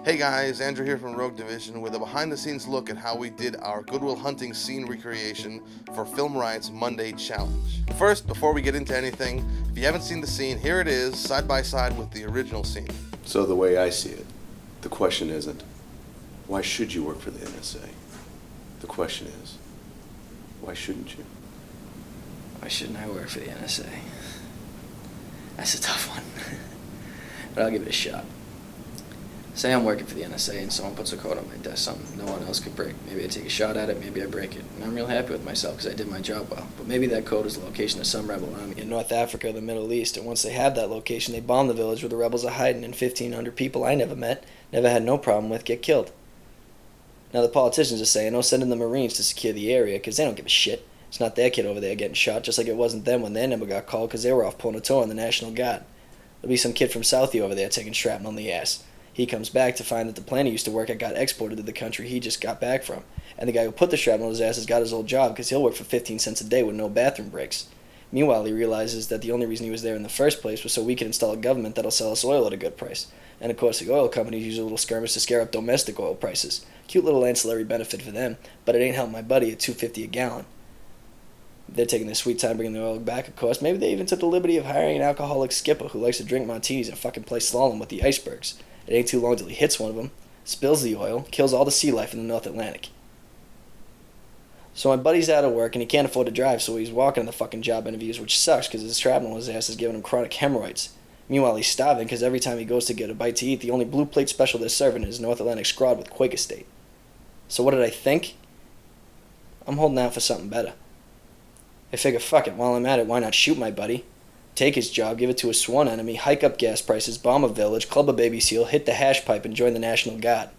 Hey guys, Andrew here from Rogue Division with a behind-the-scenes look at how we did our Good Will Hunting scene recreation for Film Riot's Monday Challenge. First, before we get into anything, if you haven't seen the scene, here it is, side by side with the original scene. So the way I see it, the question isn't, why should you work for the NSA? The question is, why shouldn't you? Why shouldn't I work for the NSA? That's a tough one. But I'll give it a shot. Say I'm working for the NSA and someone puts a code on my desk, something no one else could break. Maybe I take a shot at it, maybe I break it. And I'm real happy with myself because I did my job well. But maybe that code is the location of some rebel army in North Africa or the Middle East, and once they have that location, they bomb the village where the rebels are hiding, and 1,500 people I never met, never had no problem with, get killed. Now the politicians are saying, oh, send in the Marines to secure the area because they don't give a shit. It's not their kid over there getting shot, just like it wasn't them when their number got called because they were off pulling a tour on the National Guard. There'll be some kid from Southie over there taking shrapnel on the ass. He comes back to find that the plant he used to work at got exported to the country he just got back from. And the guy who put the shrapnel on his ass has got his old job because he'll work for 15 cents a day with no bathroom breaks. Meanwhile, he realizes that the only reason he was there in the first place was so we can install a government that'll sell us oil at a good price. And of course, the oil companies use a little skirmish to scare up domestic oil prices. Cute little ancillary benefit for them, but it ain't helped my buddy at $2.50 a gallon. They're taking their sweet time bringing the oil back, of course. Maybe they even took the liberty of hiring an alcoholic skipper who likes to drink martinis and fucking play slalom with the icebergs. It ain't too long till he hits one of them, spills the oil, kills all the sea life in the North Atlantic. So my buddy's out of work and he can't afford to drive, so he's walking to the fucking job interviews, which sucks because his shrapnel in his ass is giving him chronic hemorrhoids. Meanwhile, he's starving because every time he goes to get a bite to eat, the only blue plate special they're serving is North Atlantic scrod with Quake Estate. So what did I think? I'm holding out for something better. I figure, fuck it, while I'm at it, why not shoot my buddy? Take his job, give it to a sworn enemy, hike up gas prices, bomb a village, club a baby seal, hit the hash pipe, and join the National Guard.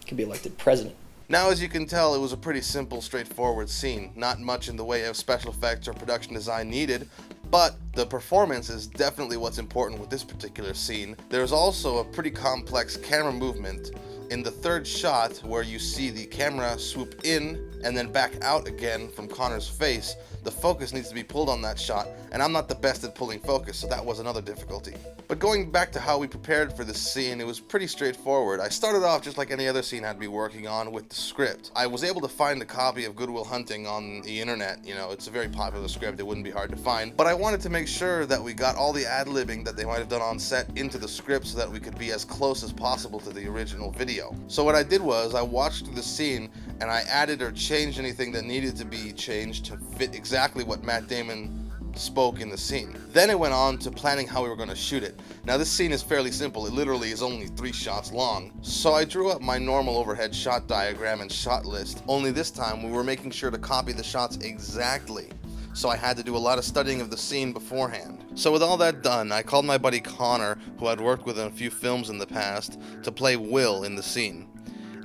Could be elected president. Now, as you can tell, it was a pretty simple, straightforward scene. Not much in the way of special effects or production design needed, but the performance is definitely what's important with this particular scene. There's also a pretty complex camera movement in the third shot where you see the camera swoop in and then back out again from Connor's face. The focus needs to be pulled on that shot, and I'm not the best at pulling focus, so that was another difficulty. But going back to how we prepared for this scene, it was pretty straightforward. I started off just like any other scene I'd be working on with the script. I was able to find a copy of Good Will Hunting on the internet. You know, it's a very popular script, it wouldn't be hard to find. But I wanted to make sure that we got all the ad-libbing that they might have done on set into the script so that we could be as close as possible to the original video. So what I did was I watched through the scene and I added or changed anything that needed to be changed to fit exactly what Matt Damon spoke in the scene. Then it went on to planning how we were going to shoot it. Now this scene is fairly simple. It literally is only 3 shots long. So I drew up my normal overhead shot diagram and shot list, only this time we were making sure to copy the shots exactly. So I had to do a lot of studying of the scene beforehand. So with all that done, I called my buddy Connor, who I'd worked with in a few films in the past, to play Will in the scene.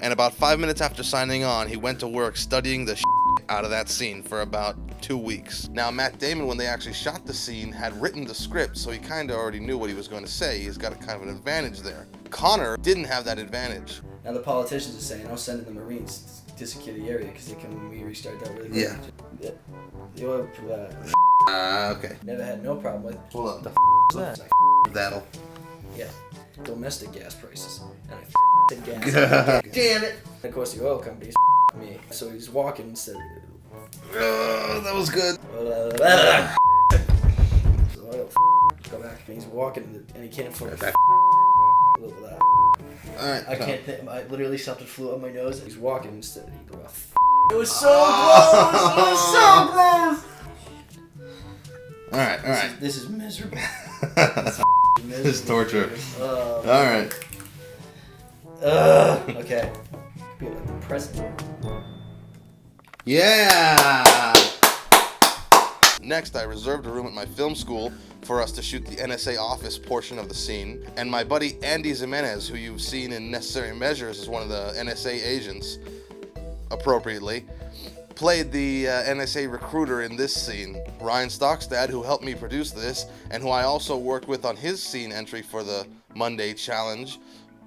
And about 5 minutes after signing on, he went to work studying the out of that scene for about 2 weeks. Now Matt Damon, when they actually shot the scene, had written the script, so he kind of already knew what he was going to say. He's got a kind of an advantage there. Connor didn't have that advantage. Now the politicians are saying, oh, send in the Marines to secure the area because they can when we restart that really quick. Yeah. The oil, Okay. never had no problem with. Hold on. That? That'll. Yeah. Domestic gas prices. And I said gas. Damn it! And of course the oil companies me. So he's walking instead of... Oh, that was good. So oil go back. And he's walking and he can't afford Back. Alright. I can't think. I literally something flew up my nose. He's walking instead of eating rough. It was so close! It was so close! Alright. This is miserable. This is torture. Oh, Alright. okay. Be like the president. Yeah! Next, I reserved a room at my film school for us to shoot the NSA Office portion of the scene, and my buddy Andy Jimenez, who you've seen in Necessary Measures as one of the NSA agents, appropriately, played the NSA recruiter in this scene. Ryan Stockstad, who helped me produce this, and who I also worked with on his scene entry for the Monday Challenge,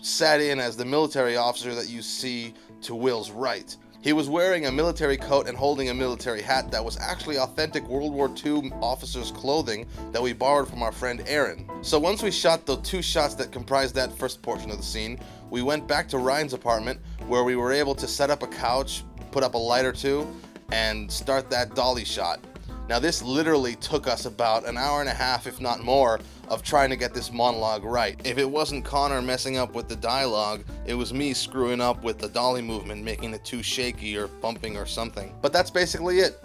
sat in as the military officer that you see to Will's right. He was wearing a military coat and holding a military hat that was actually authentic World War II officers' clothing that we borrowed from our friend Aaron. So once we shot the 2 shots that comprised that first portion of the scene, we went back to Ryan's apartment where we were able to set up a couch, put up a light or two, and start that dolly shot. Now this literally took us about an hour and a half, if not more, of trying to get this monologue right. If it wasn't Connor messing up with the dialogue, it was me screwing up with the dolly movement, making it too shaky or bumping or something. But that's basically it.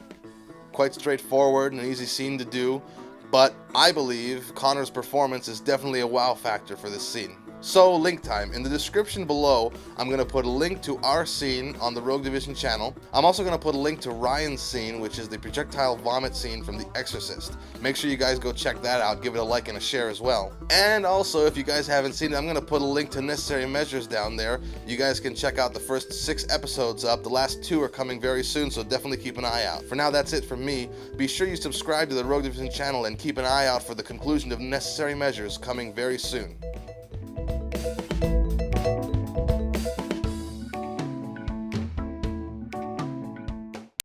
Quite straightforward and an easy scene to do, but I believe Connor's performance is definitely a wow factor for this scene. So, link time. In the description below, I'm going to put a link to our scene on the Rogue Division channel. I'm also going to put a link to Ryan's scene, which is the projectile vomit scene from The Exorcist. Make sure you guys go check that out, give it a like and a share as well. And also, if you guys haven't seen it, I'm going to put a link to Necessary Measures down there. You guys can check out the first 6 episodes up. The last 2 are coming very soon, so definitely keep an eye out. For now, that's it from me. Be sure you subscribe to the Rogue Division channel and keep an eye out for the conclusion of Necessary Measures coming very soon.